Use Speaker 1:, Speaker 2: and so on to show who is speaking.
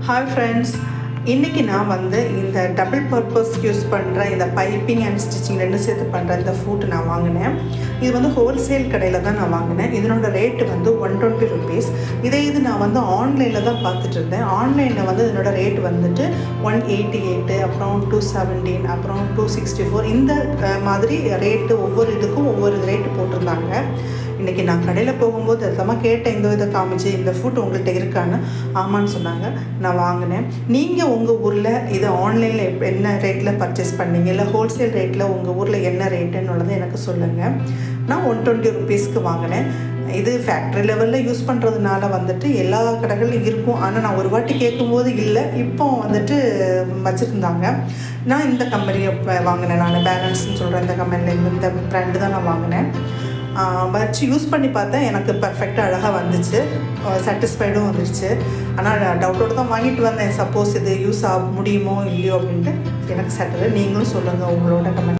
Speaker 1: Hi friends, இன்றைக்கி நான் இந்த டபுள் பர்பஸ் யூஸ் பண்ணுற இந்த பைப்பிங் அண்ட் ஸ்டிச்சிங் ரெண்டு சேர்த்து பண்ணுற இந்த ஃபுட் நான் வாங்கினேன். இது ஹோல்சேல் கடையில் தான் நான் வாங்கினேன். இதனோட ரேட்டு 120 ருபீஸ். இது நான் ஆன்லைனில் தான் பார்த்துட்டு இருந்தேன். ஆன்லைனில் இதனோட ரேட் 188, அப்புறம் 217, அப்புறம் 264 இந்த மாதிரி ரேட்டு ஒவ்வொரு இதுக்கும் ஒவ்வொரு ரேட்டு போட்டிருந்தாங்க. இன்றைக்கி நான் கடையில் போகும்போது அதமாக கேட்டேன், இந்த காமிச்சு இந்த ஃபுட் உங்கள்கிட்ட இருக்கான்னு. ஆமான்னு சொன்னாங்க. நான் வாங்கினேன். நீங்கள் உங்கள் ஊரில் இதை ஆன்லைனில் என்ன ரேட்டில் பர்ச்சேஸ் பண்ணீங்க, இல்லை ஹோல்சேல் ரேட்டில் உங்கள் ஊரில் என்ன ரேட்டுன்னு எனக்கு சொல்லுங்கள். நான் 120 ருபீஸ்க்கு வாங்கினேன். இது ஃபேக்ட்ரி லெவலில் யூஸ் பண்ணுறதுனால எல்லா கடைகளும் இருக்கும். ஆனால் நான் ஒரு வாட்டி கேட்கும்போது இல்லை, இப்போ வச்சுருந்தாங்க. நான் இந்த கம்பெனியை வாங்கினேன். நான் பேலன்ஸ்ன்னு சொல்கிறேன் இந்த கம்பெனிலேருந்து, இந்த ப்ராண்டு தான் நான் வாங்கினேன். வச்சு யூஸ் பண்ணி பார்த்தேன். எனக்கு பர்ஃபெக்டாக அழகாக வந்துச்சு, சாட்டிஸ்ஃபைடும் வந்துடுச்சு. ஆனால் டவுட்டோடு தான் வாங்கிட்டு வந்தேன். சப்போஸ் இது யூஸ் ஆக முடியுமோ இல்லையோ அப்படின்ட்டு எனக்கு சாட்டிஸ்ஃபை. நீங்களும் சொல்லுங்கள் உங்களோட கமெண்ட்.